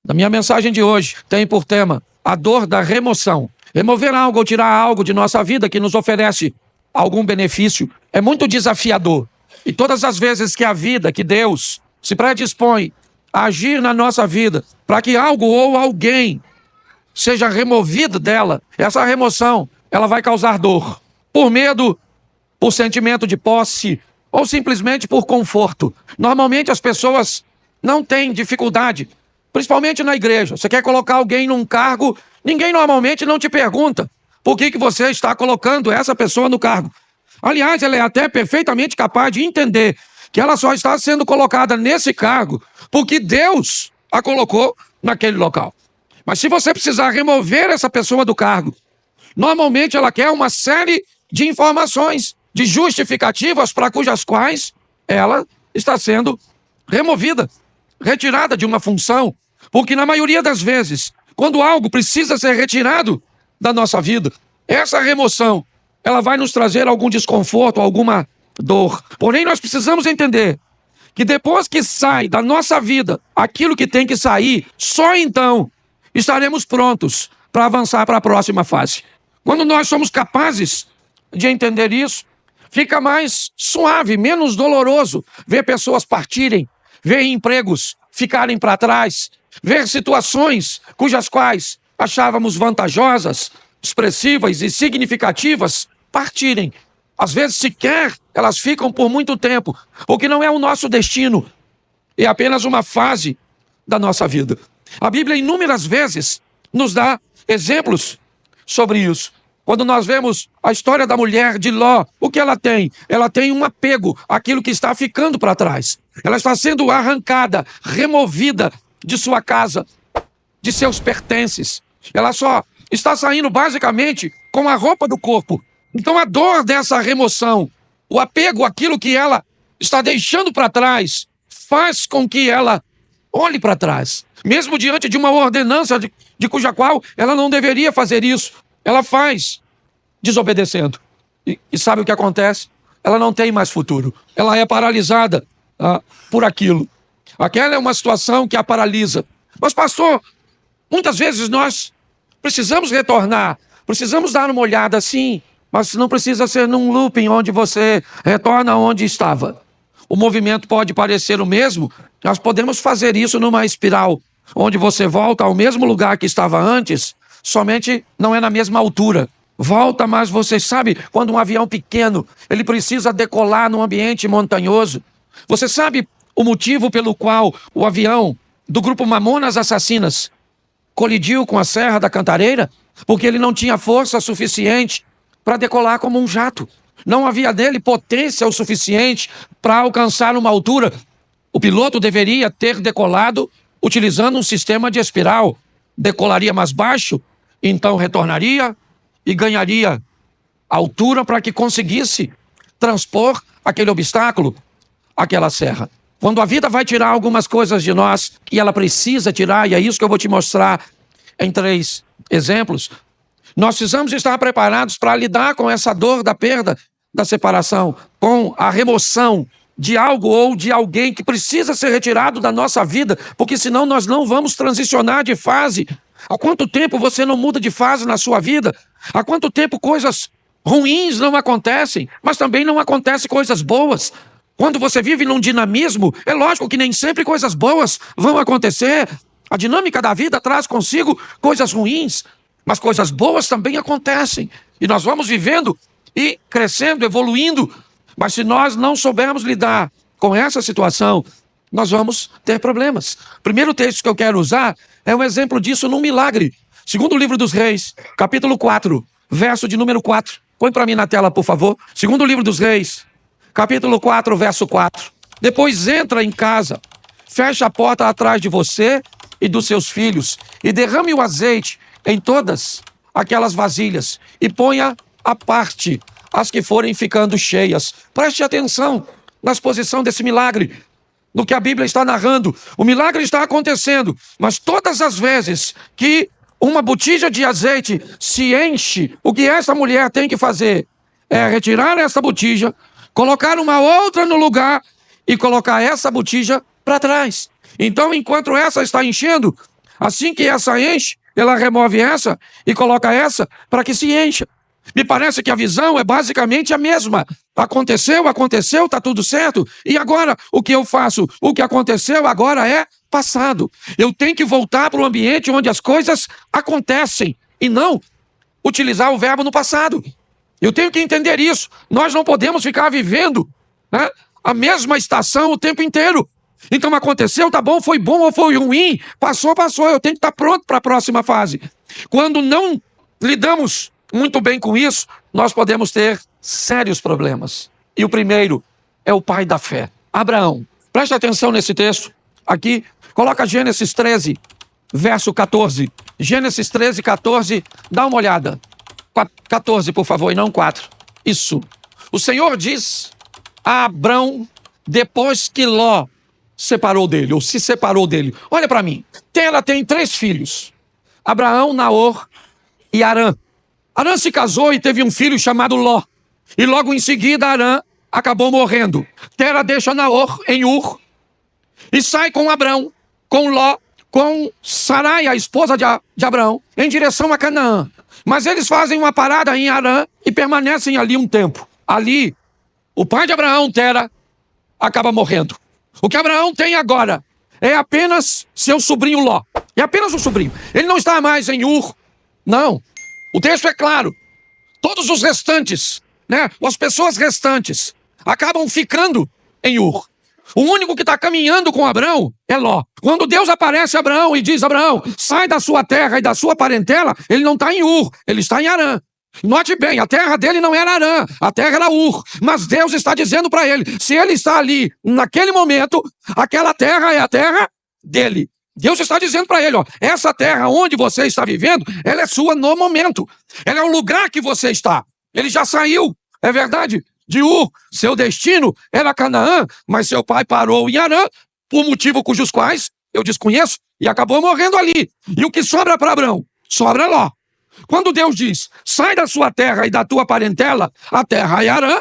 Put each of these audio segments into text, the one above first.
A minha mensagem de hoje tem por tema a dor da remoção. Remover algo ou tirar algo de nossa vida que nos oferece algum benefício é muito desafiador. E todas as vezes que a vida, que Deus se predispõe a agir na nossa vida para que algo ou alguém seja removido dela, essa remoção, ela vai causar dor. Por medo, por sentimento de posse ou simplesmente por conforto. Normalmente as pessoas não têm dificuldade, principalmente na igreja. Você quer colocar alguém num cargo, ninguém normalmente não te pergunta por que você está colocando essa pessoa no cargo. Aliás, ela é até perfeitamente capaz de entender que ela só está sendo colocada nesse cargo porque Deus a colocou naquele local. Mas se você precisar remover essa pessoa do cargo, normalmente ela quer uma série de informações, de justificativas para cujas quais ela está sendo removida, retirada de uma função. Porque na maioria das vezes, quando algo precisa ser retirado da nossa vida, essa remoção, ela vai nos trazer algum desconforto, alguma dor. Porém, nós precisamos entender que depois que sai da nossa vida aquilo que tem que sair, só então estaremos prontos para avançar para a próxima fase. Quando nós somos capazes de entender isso, fica mais suave, menos doloroso ver pessoas partirem, ver empregos ficarem para trás, ver situações cujas quais achávamos vantajosas, expressivas e significativas partirem. Às vezes sequer elas ficam por muito tempo, porque não é o nosso destino, é apenas uma fase da nossa vida. A Bíblia inúmeras vezes nos dá exemplos sobre isso. Quando nós vemos a história da mulher de Ló, o que ela tem? Ela tem um apego àquilo que está ficando para trás. Ela está sendo arrancada, removida de sua casa, de seus pertences. Ela só está saindo basicamente com a roupa do corpo. Então a dor dessa remoção, o apego àquilo que ela está deixando para trás, faz com que ela olhe para trás. Mesmo diante de uma ordenança de cuja qual ela não deveria fazer isso, ela faz desobedecendo. E sabe o que acontece? Ela não tem mais futuro. Ela é paralisada por aquilo. Aquela é uma situação que a paralisa. Mas, pastor, muitas vezes nós precisamos retornar, precisamos dar uma olhada assim, mas não precisa ser num looping onde você retorna onde estava. O movimento pode parecer o mesmo, nós podemos fazer isso numa espiral, onde você volta ao mesmo lugar que estava antes, somente não é na mesma altura. Volta, mas você sabe, quando um avião pequeno, ele precisa decolar num ambiente montanhoso. Você sabe o motivo pelo qual o avião do grupo Mamonas Assassinas colidiu com a Serra da Cantareira? Porque ele não tinha força suficiente para decolar como um jato. Não havia nele potência o suficiente para alcançar uma altura. O piloto deveria ter decolado utilizando um sistema de espiral. Decolaria mais baixo, então retornaria e ganharia altura para que conseguisse transpor aquele obstáculo, aquela serra. Quando a vida vai tirar algumas coisas de nós, e ela precisa tirar, e é isso que eu vou te mostrar em 3 exemplos, nós precisamos estar preparados para lidar com essa dor da perda, da separação, com a remoção de algo ou de alguém que precisa ser retirado da nossa vida, porque senão nós não vamos transicionar de fase. Há quanto tempo você não muda de fase na sua vida? Há quanto tempo coisas ruins não acontecem, mas também não acontecem coisas boas? Quando você vive num dinamismo, é lógico que nem sempre coisas boas vão acontecer. A dinâmica da vida traz consigo coisas ruins, mas coisas boas também acontecem. E nós vamos vivendo e crescendo, evoluindo. Mas se nós não soubermos lidar com essa situação, nós vamos ter problemas. O primeiro texto que eu quero usar é um exemplo disso num milagre. Segundo livro dos Reis, capítulo 4, verso de número 4. Põe para mim na tela, por favor. Segundo livro dos Reis, capítulo 4, verso 4. Depois entra em casa, fecha a porta atrás de você e dos seus filhos, e derrame o azeite em todas aquelas vasilhas, e ponha à parte as que forem ficando cheias. Preste atenção na exposição desse milagre, no que a Bíblia está narrando. O milagre está acontecendo, mas todas as vezes que uma botija de azeite se enche, o que essa mulher tem que fazer é retirar essa botija, colocar uma outra no lugar e colocar essa botija para trás. Então, enquanto essa está enchendo, Assim que essa enche, ela remove essa e coloca essa para que se encha. Me parece que a visão é basicamente a mesma. Aconteceu, está tudo certo. E agora, o que eu faço? O que aconteceu agora é passado. Eu tenho que voltar para o ambiente onde as coisas acontecem e não utilizar o verbo no passado. Eu tenho que entender isso. Nós não podemos ficar vivendo, né, a mesma estação o tempo inteiro. Então aconteceu, tá bom, foi bom ou foi ruim, passou, eu tenho que estar pronto para a próxima fase. Quando não lidamos muito bem com isso, nós podemos ter sérios problemas. E o primeiro é o pai da fé, Abraão. Preste atenção nesse texto, aqui, coloca Gênesis 13, verso 14. Gênesis 13, 14, dá uma olhada. 14, por favor, e não 4. Isso. O Senhor diz a Abrão, depois que Ló separou dele, ou se separou dele. Olha para mim. Ela tem 3 filhos. Abraão, Naor e Harã. Harã se casou e teve um filho chamado Ló. E logo em seguida, Harã acabou morrendo. Tera deixa Naor em Ur e sai com Abrão, com Ló, com Sarai, a esposa de Abraão, em direção a Canaã. Mas eles fazem uma parada em Harã e permanecem ali um tempo. Ali, o pai de Abraão, Tera, acaba morrendo. O que Abraão tem agora é apenas seu sobrinho Ló. É apenas um sobrinho. Ele não está mais em Ur. Não. O texto é claro. Todos os restantes, né, as pessoas restantes, acabam ficando em Ur. O único que está caminhando com Abraão é Ló. Quando Deus aparece a Abraão e diz, Abraão, sai da sua terra e da sua parentela, ele não está em Ur, ele está em Harã. Note bem, a terra dele não era Harã, a terra era Ur. Mas Deus está dizendo para ele, se ele está ali, naquele momento, aquela terra é a terra dele. Deus está dizendo para ele, ó, essa terra onde você está vivendo, ela é sua no momento. Ela é o lugar que você está. Ele já saiu, é verdade, de Ur. Seu destino era Canaã, mas seu pai parou em Harã, por motivo cujos quais eu desconheço, e acabou morrendo ali. E o que sobra para Abraão? Sobra Ló. Quando Deus diz, sai da sua terra e da tua parentela, a terra é Harã,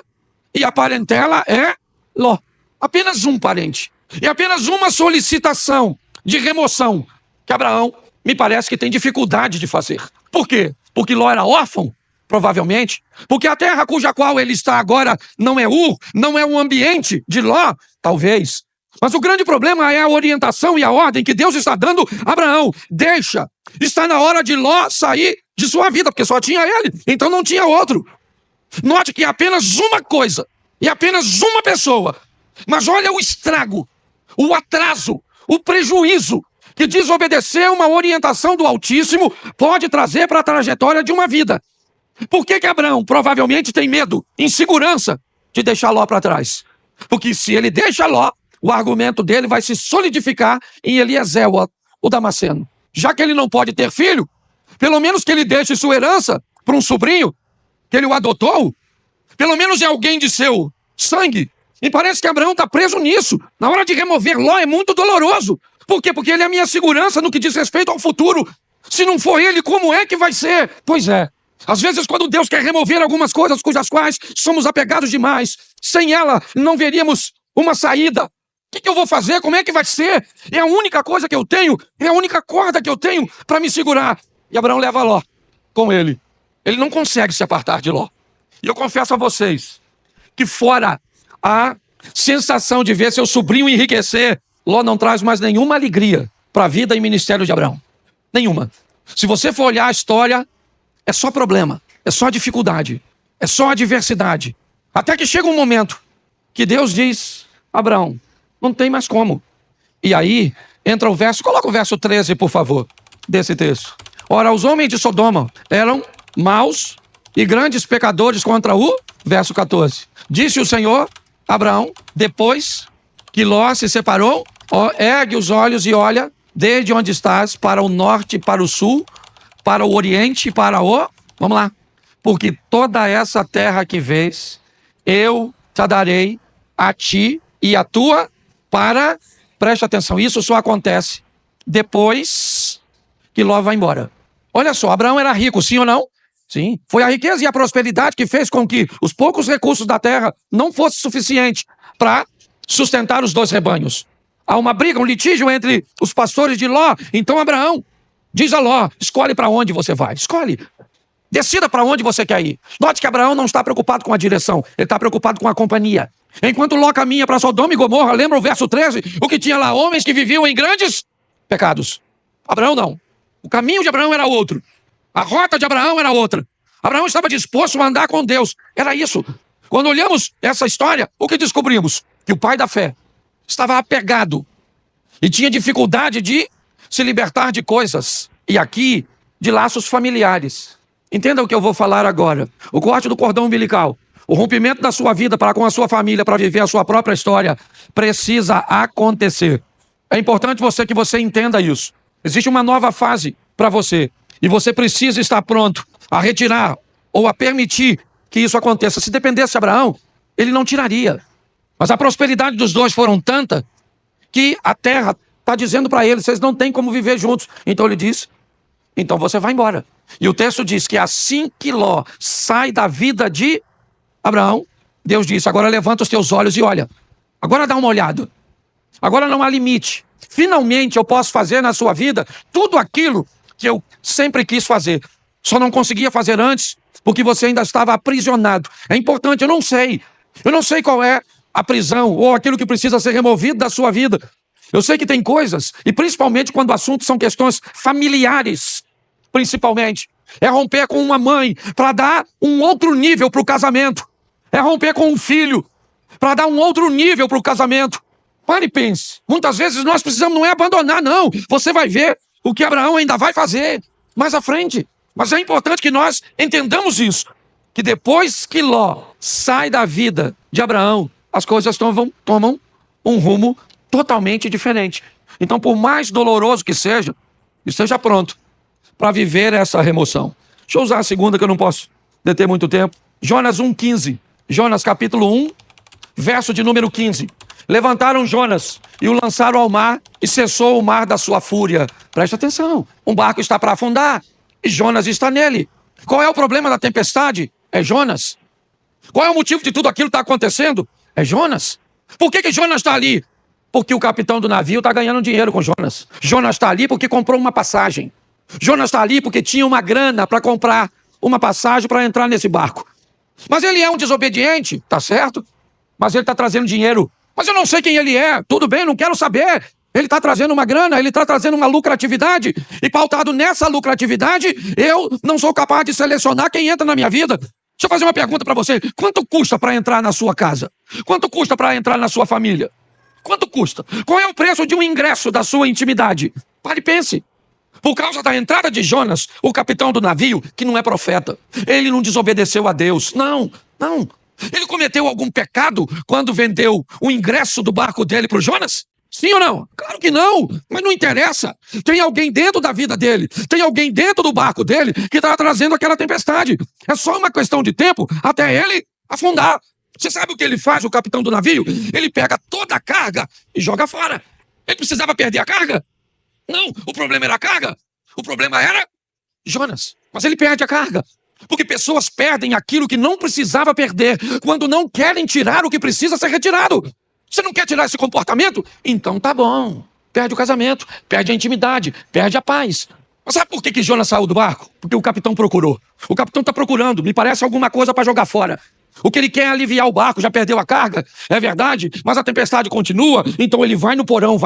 e a parentela é Ló. Apenas um parente. E apenas uma solicitação de remoção que Abraão me parece que tem dificuldade de fazer. Por quê? Porque Ló era órfão? Provavelmente. Porque a terra cuja qual ele está agora não é Ur, não é um ambiente de Ló? Talvez. Mas o grande problema é a orientação e a ordem que Deus está dando a Abraão. Deixa. Está na hora de Ló sair de sua vida, porque só tinha ele, então não tinha outro. Note que é apenas uma coisa, e apenas uma pessoa. Mas olha o estrago, o atraso, o prejuízo que desobedecer uma orientação do Altíssimo pode trazer para a trajetória de uma vida. Por que Abraão provavelmente tem medo, insegurança de deixar Ló para trás? Porque se ele deixa Ló, o argumento dele vai se solidificar em Eliezer, o Damasceno. Já que ele não pode ter filho, pelo menos que ele deixe sua herança para um sobrinho, que ele o adotou, pelo menos é alguém de seu sangue. E parece que Abraão está preso nisso. Na hora de remover Ló é muito doloroso. Por quê? Porque ele é a minha segurança no que diz respeito ao futuro. Se não for ele, como é que vai ser? Pois é. Às vezes, quando Deus quer remover algumas coisas cujas quais somos apegados demais, sem ela não veríamos uma saída. O que eu vou fazer? Como é que vai ser? É a única coisa que eu tenho, é a única corda que eu tenho para me segurar. E Abraão leva Ló com ele. Ele não consegue se apartar de Ló. E eu confesso a vocês que fora a sensação de ver seu sobrinho enriquecer, Ló não traz mais nenhuma alegria para a vida e ministério de Abraão. Nenhuma. Se você for olhar a história, é só problema, é só dificuldade, é só adversidade. Até que chega um momento que Deus diz, Abraão, não tem mais como. E aí entra o verso, coloca o verso 13, por favor, desse texto. Ora, os homens de Sodoma eram maus e grandes pecadores contra o... Verso 14. Disse o Senhor, Abraão, depois que Ló se separou, ergue os olhos e olha desde onde estás para o norte, para o sul, para o oriente, para o... Vamos lá. Porque toda essa terra que vês, eu te darei a ti e a tua para... Preste atenção, isso só acontece depois que Ló vai embora. Olha só, Abraão era rico, sim ou não? Sim. Foi a riqueza e a prosperidade que fez com que os poucos recursos da terra não fossem suficientes para sustentar os 2 rebanhos. Há uma briga, um litígio entre os pastores de Ló. Então Abraão diz a Ló: escolhe para onde você vai. Escolhe. Decida para onde você quer ir. Note que Abraão não está preocupado com a direção. Ele está preocupado com a companhia. Enquanto Ló caminha para Sodoma e Gomorra, lembra o verso 13? O que tinha lá? Homens que viviam em grandes pecados. Abraão não. O caminho de Abraão era outro. A rota de Abraão era outra. Abraão estava disposto a andar com Deus. Era isso. Quando olhamos essa história, o que descobrimos? Que o pai da fé estava apegado e tinha dificuldade de se libertar de coisas. E aqui, de laços familiares. Entenda o que eu vou falar agora. O corte do cordão umbilical, o rompimento da sua vida para com a sua família, para viver a sua própria história, precisa acontecer. É importante que você entenda isso. Existe uma nova fase para você. E você precisa estar pronto a retirar ou a permitir que isso aconteça. Se dependesse de Abraão, ele não tiraria. Mas a prosperidade dos dois foram tanta que a terra está dizendo para ele: vocês não têm como viver juntos. Então ele diz: então você vai embora. E o texto diz que assim que Ló sai da vida de Abraão, Deus disse: agora levanta os teus olhos e olha. Agora dá uma olhada. Agora não há limite. Finalmente eu posso fazer na sua vida tudo aquilo que eu sempre quis fazer. Só não conseguia fazer antes porque você ainda estava aprisionado. É importante, eu não sei qual é a prisão ou aquilo que precisa ser removido da sua vida. Eu sei que tem coisas, e principalmente quando o assunto são questões familiares, principalmente. É romper com uma mãe para dar um outro nível para o casamento. É romper com um filho para dar um outro nível para o casamento. Pare e pense. Muitas vezes nós precisamos não é abandonar, não. Você vai ver o que Abraão ainda vai fazer mais à frente. Mas é importante que nós entendamos isso. Que depois que Ló sai da vida de Abraão, as coisas tomam um rumo totalmente diferente. Então, por mais doloroso que seja, esteja pronto para viver essa remoção. Deixa eu usar a segunda, que eu não posso deter muito tempo. Jonas 1,15. Jonas capítulo 1, verso de número 15. Levantaram Jonas e o lançaram ao mar, e cessou o mar da sua fúria. Preste atenção, um barco está para afundar e Jonas está nele. Qual é o problema da tempestade? É Jonas. Qual é o motivo de tudo aquilo que está acontecendo? É Jonas. Por que Jonas está ali? Porque o capitão do navio está ganhando dinheiro com Jonas. Jonas está ali porque comprou uma passagem. Jonas está ali porque tinha uma grana para comprar uma passagem para entrar nesse barco. Mas ele é um desobediente, tá certo? Mas ele está trazendo dinheiro. Mas eu não sei quem ele é. Tudo bem, não quero saber. Ele está trazendo uma grana, ele está trazendo uma lucratividade. E pautado nessa lucratividade, eu não sou capaz de selecionar quem entra na minha vida. Deixa eu fazer uma pergunta para você. Quanto custa para entrar na sua casa? Quanto custa para entrar na sua família? Quanto custa? Qual é o preço de um ingresso da sua intimidade? Pare e pense. Por causa da entrada de Jonas, o capitão do navio, que não é profeta, ele não desobedeceu a Deus. Não. Ele cometeu algum pecado quando vendeu o ingresso do barco dele para o Jonas? Sim ou não? Claro que não, mas não interessa. Tem alguém dentro da vida dele, tem alguém dentro do barco dele que está trazendo aquela tempestade. É só uma questão de tempo até ele afundar. Você sabe o que ele faz, o capitão do navio? Ele pega toda a carga e joga fora. Ele precisava perder a carga? Não, o problema era a carga. O problema era Jonas. Mas ele perde a carga. Porque pessoas perdem aquilo que não precisava perder quando não querem tirar o que precisa ser retirado. Você não quer tirar esse comportamento? Então tá bom. Perde o casamento, perde a intimidade, perde a paz. Mas sabe por que Jonas saiu do barco? Porque o capitão procurou. O capitão está procurando, me parece alguma coisa para jogar fora. O que ele quer é aliviar o barco, já perdeu a carga, é verdade, mas a tempestade continua, então ele vai no porão,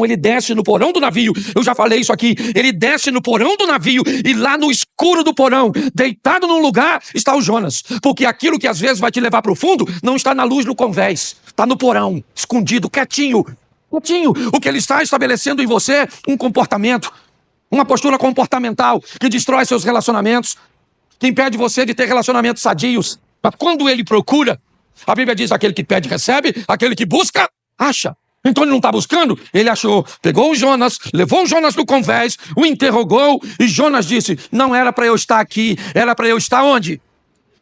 ele desce no porão do navio. Eu já falei isso aqui, ele desce no porão do navio e lá no escuro do porão, deitado num lugar, está o Jonas. Porque aquilo que às vezes vai te levar para o fundo, não está na luz no convés, está no porão, escondido, quietinho. O que ele está estabelecendo em você é um comportamento, uma postura comportamental que destrói seus relacionamentos, que impede você de ter relacionamentos sadios. Mas quando ele procura, a Bíblia diz: aquele que pede recebe, aquele que busca, acha. Então ele não está buscando, ele achou. Pegou o Jonas, levou o Jonas no convés, o interrogou, e Jonas disse: não era para eu estar aqui, era para eu estar onde?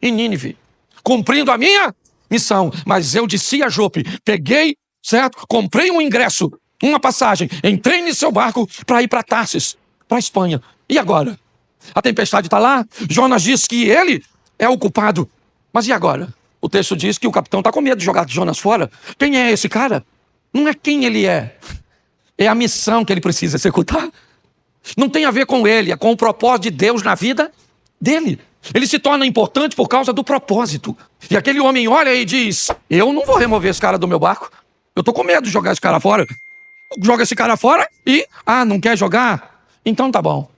Em Nínive, cumprindo a minha missão. Mas eu desci a Jope, peguei, certo? Comprei um ingresso, uma passagem, entrei nesse seu barco para ir para Tarsis, para a Espanha. E agora? A tempestade está lá, Jonas diz que ele é o culpado. Mas e agora? O texto diz que o capitão está com medo de jogar Jonas fora. Quem é esse cara? Não é quem ele é. É a missão que ele precisa executar. Não tem a ver com ele, é com o propósito de Deus na vida dele. Ele se torna importante por causa do propósito. E aquele homem olha e diz: eu não vou remover esse cara do meu barco. Eu tô com medo de jogar esse cara fora. Joga esse cara fora e... não quer jogar? Então tá bom.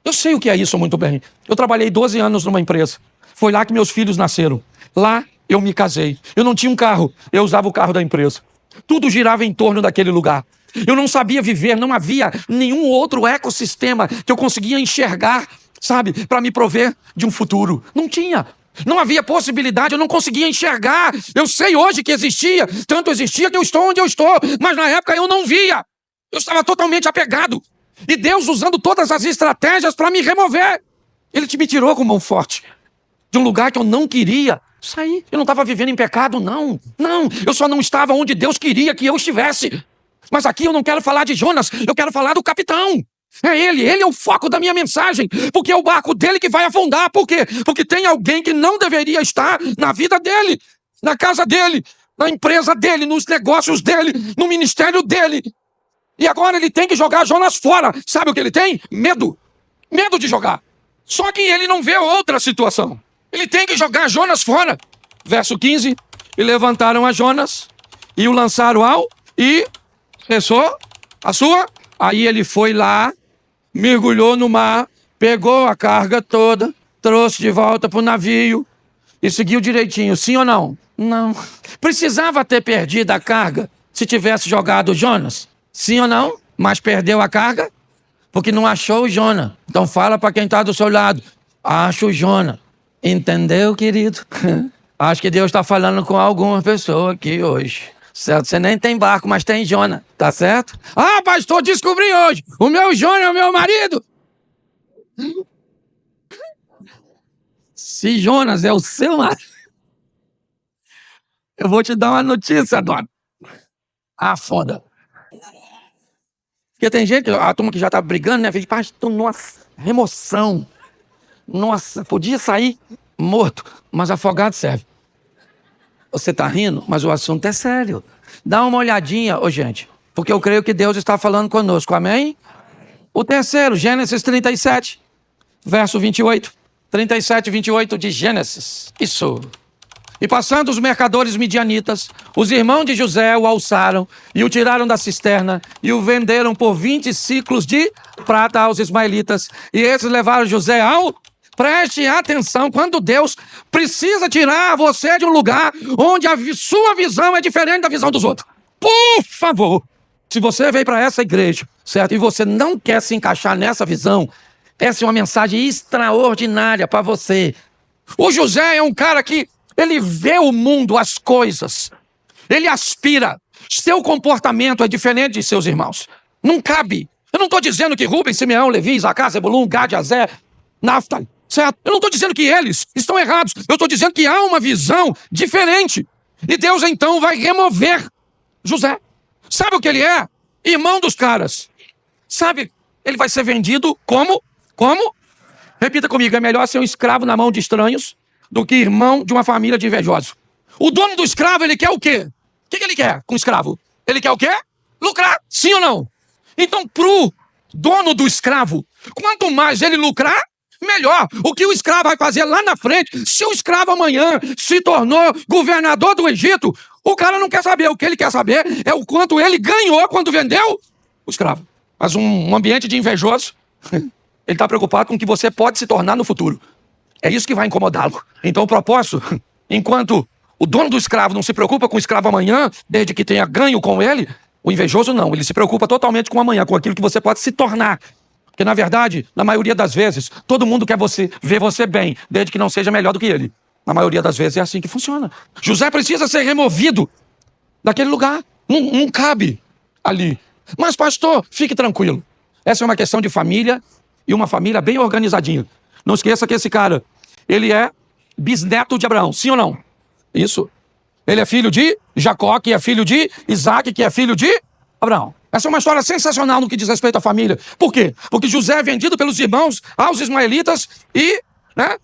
Eu sei o que é isso muito bem. Eu trabalhei 12 anos numa empresa. Foi lá que meus filhos nasceram. Lá eu me casei. Eu não tinha um carro, eu usava o carro da empresa. Tudo girava em torno daquele lugar. Eu não sabia viver, não havia nenhum outro ecossistema que eu conseguia enxergar, sabe, para me prover de um futuro. Não tinha. Não havia possibilidade, eu não conseguia enxergar. Eu sei hoje que existia, tanto existia que eu estou onde eu estou, mas na época eu não via. Eu estava totalmente apegado. E Deus usando todas as estratégias para me remover. Ele me tirou com mão forte de um lugar que eu não queria sair. Eu não estava vivendo em pecado, não. Não, eu só não estava onde Deus queria que eu estivesse. Mas aqui eu não quero falar de Jonas, eu quero falar do capitão. É ele é o foco da minha mensagem, porque é o barco dele que vai afundar. Por quê? Porque tem alguém que não deveria estar na vida dele, na casa dele, na empresa dele, nos negócios dele, no ministério dele. E agora ele tem que jogar Jonas fora. Sabe o que ele tem? Medo. Medo de jogar. Só que ele não vê outra situação. Ele tem que jogar Jonas fora. Verso 15. E levantaram a Jonas e o lançaram ao e cessou a sua. Aí ele foi lá, mergulhou no mar, pegou a carga toda, trouxe de volta para o navio e seguiu direitinho. Sim ou não? Não. Precisava ter perdido a carga se tivesse jogado Jonas. Sim ou não? Mas perdeu a carga porque não achou o Jonas. Então fala para quem está do seu lado. Acha o Jonas. Entendeu, querido? Acho que Deus está falando com alguma pessoa aqui hoje. Certo? Você nem tem barco, mas tem Jonas. Tá certo? Pastor, descobri hoje. O meu Jonas é o meu marido. Se Jonas é o seu marido, eu vou te dar uma notícia, dona. Foda. Porque tem gente, a turma que já tá brigando, né? Pastor, nossa, remoção. Nossa, podia sair morto, mas afogado serve. Você tá rindo, mas o assunto é sério. Dá uma olhadinha, gente, porque eu creio que Deus está falando conosco, amém? O terceiro, Gênesis 37, verso 28. 37, 28 de Gênesis. Isso. E passando os mercadores midianitas, os irmãos de José o alçaram e o tiraram da cisterna e o venderam por 20 ciclos de prata aos ismaelitas. E esses levaram José ao... Preste atenção, quando Deus precisa tirar você de um lugar onde a sua visão é diferente da visão dos outros. Por favor, se você veio para essa igreja, certo? E você não quer se encaixar nessa visão, essa é uma mensagem extraordinária para você. O José é um cara que ele vê o mundo, as coisas. Ele aspira. Seu comportamento é diferente de seus irmãos. Não cabe. Eu não estou dizendo que Rubem, Simeão, Levi, Isacar, Zebulun, Gad, Azer, Naftali, certo? Eu não estou dizendo que eles estão errados. Eu estou dizendo que há uma visão diferente. E Deus então vai remover José. Sabe o que ele é? Irmão dos caras. Sabe? Ele vai ser vendido como? Como? Repita comigo, é melhor ser um escravo na mão de estranhos do que irmão de uma família de invejosos. O dono do escravo, ele quer o quê? O que ele quer com o escravo? Ele quer o quê? Lucrar, sim ou não? Então, pro dono do escravo, quanto mais ele lucrar, melhor. O que o escravo vai fazer lá na frente, se o escravo amanhã se tornou governador do Egito, o cara não quer saber. O que ele quer saber é o quanto ele ganhou quando vendeu o escravo. Mas um ambiente de invejoso, ele está preocupado com o que você pode se tornar no futuro. É isso que vai incomodá-lo. Então o propósito, enquanto o dono do escravo não se preocupa com o escravo amanhã, desde que tenha ganho com ele, o invejoso não. Ele se preocupa totalmente com amanhã, com aquilo que você pode se tornar. Porque, na verdade, na maioria das vezes, todo mundo quer ver você bem, desde que não seja melhor do que ele. Na maioria das vezes é assim que funciona. José precisa ser removido daquele lugar. Não cabe ali. Mas, pastor, fique tranquilo. Essa é uma questão de família e uma família bem organizadinha. Não esqueça que esse cara, ele é bisneto de Abraão, sim ou não? Isso. Ele é filho de Jacó, que é filho de Isaac, que é filho de Abraão. Essa é uma história sensacional no que diz respeito à família. Por quê? Porque José é vendido pelos irmãos aos ismaelitas e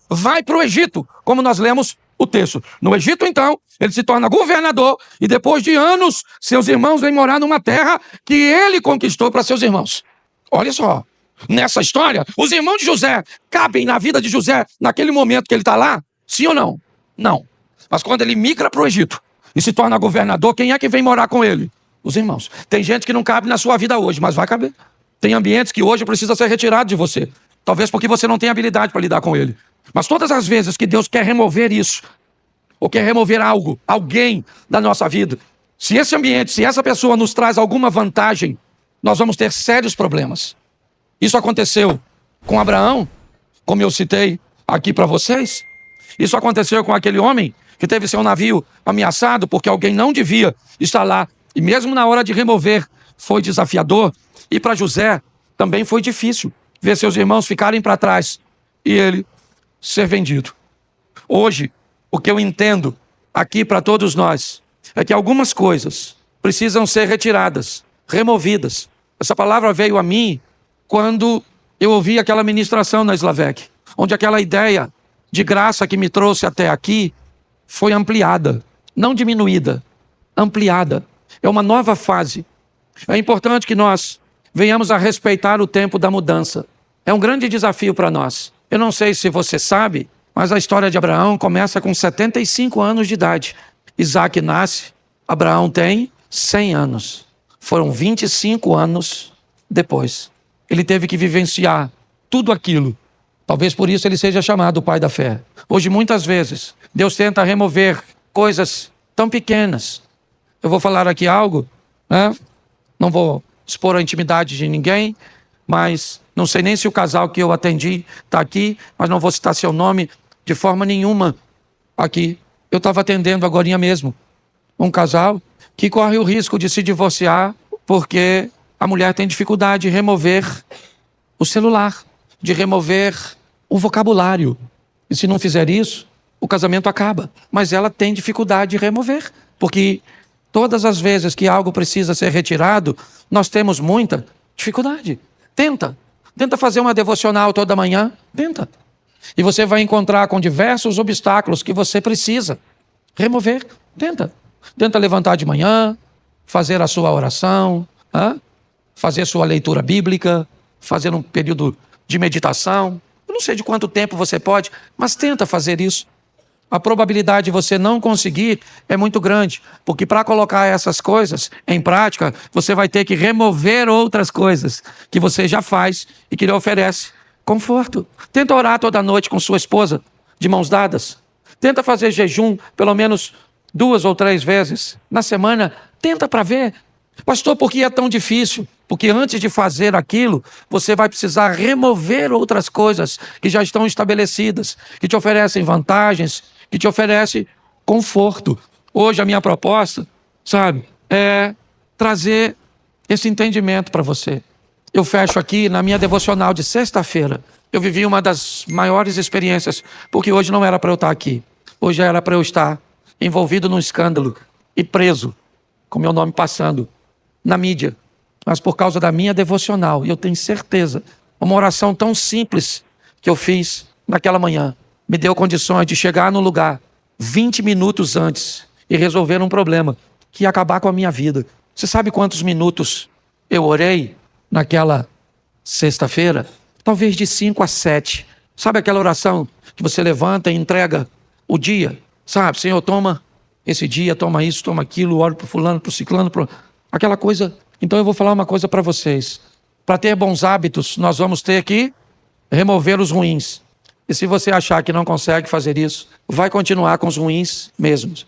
vai para o Egito, como nós lemos o texto. No Egito, então, ele se torna governador e depois de anos, seus irmãos vêm morar numa terra que ele conquistou para seus irmãos. Olha só, nessa história, os irmãos de José cabem na vida de José naquele momento que ele está lá? Sim ou não? Não. Mas quando ele migra para o Egito e se torna governador, quem é que vem morar com ele? Os irmãos. Tem gente que não cabe na sua vida hoje, mas vai caber. Tem ambientes que hoje precisa ser retirado de você. Talvez porque você não tem habilidade para lidar com ele. Mas todas as vezes que Deus quer remover isso, ou quer remover algo, alguém da nossa vida, se esse ambiente, se essa pessoa nos traz alguma vantagem, nós vamos ter sérios problemas. Isso aconteceu com Abraão, como eu citei aqui para vocês. Isso aconteceu com aquele homem que teve seu navio ameaçado porque alguém não devia estar lá. E mesmo na hora de remover, foi desafiador. E para José também foi difícil ver seus irmãos ficarem para trás e ele ser vendido. Hoje, o que eu entendo aqui para todos nós é que algumas coisas precisam ser retiradas, removidas. Essa palavra veio a mim quando eu ouvi aquela ministração na Slavec, onde aquela ideia de graça que me trouxe até aqui foi ampliada, não diminuída, ampliada. É uma nova fase. É importante que nós venhamos a respeitar o tempo da mudança. É um grande desafio para nós. Eu não sei se você sabe, mas a história de Abraão começa com 75 anos de idade. Isaac nasce, Abraão tem 100 anos. Foram 25 anos depois. Ele teve que vivenciar tudo aquilo. Talvez por isso ele seja chamado o pai da fé. Hoje, muitas vezes, Deus tenta remover coisas tão pequenas. Eu vou falar aqui algo, né? Não vou expor a intimidade de ninguém, mas não sei nem se o casal que eu atendi está aqui, mas não vou citar seu nome de forma nenhuma aqui. Eu estava atendendo agorinha mesmo um casal que corre o risco de se divorciar porque a mulher tem dificuldade de remover o celular, de remover o vocabulário. E se não fizer isso, o casamento acaba. Mas ela tem dificuldade de remover, porque todas as vezes que algo precisa ser retirado, nós temos muita dificuldade. Tenta fazer uma devocional toda manhã, tenta. E você vai encontrar com diversos obstáculos que você precisa remover, Tenta levantar de manhã, fazer a sua oração, fazer sua leitura bíblica, fazer um período de meditação. Eu não sei de quanto tempo você pode, mas tenta fazer isso. A probabilidade de você não conseguir é muito grande, porque para colocar essas coisas em prática, você vai ter que remover outras coisas que você já faz e que lhe oferece conforto. Tenta orar toda noite com sua esposa, de mãos dadas. Tenta fazer jejum pelo menos 2 ou 3 vezes na semana. Tenta para ver. Pastor, por que é tão difícil? Porque antes de fazer aquilo, você vai precisar remover outras coisas que já estão estabelecidas, que te oferecem vantagens, que te oferecem conforto. Hoje a minha proposta, é trazer esse entendimento para você. Eu fecho aqui na minha devocional de sexta-feira. Eu vivi uma das maiores experiências, porque hoje não era para eu estar aqui. Hoje era para eu estar envolvido num escândalo e preso, com meu nome passando na mídia. Mas por causa da minha devocional, e eu tenho certeza, uma oração tão simples que eu fiz naquela manhã, me deu condições de chegar no lugar 20 minutos antes e resolver um problema que ia acabar com a minha vida. Você sabe quantos minutos eu orei naquela sexta-feira? Talvez de 5 a 7. Sabe aquela oração que você levanta e entrega o dia? Senhor, toma esse dia, toma isso, toma aquilo, oro para o fulano, para o ciclano, aquela coisa. Então eu vou falar uma coisa para vocês. Para ter bons hábitos, nós vamos ter que remover os ruins. E se você achar que não consegue fazer isso, vai continuar com os ruins mesmos.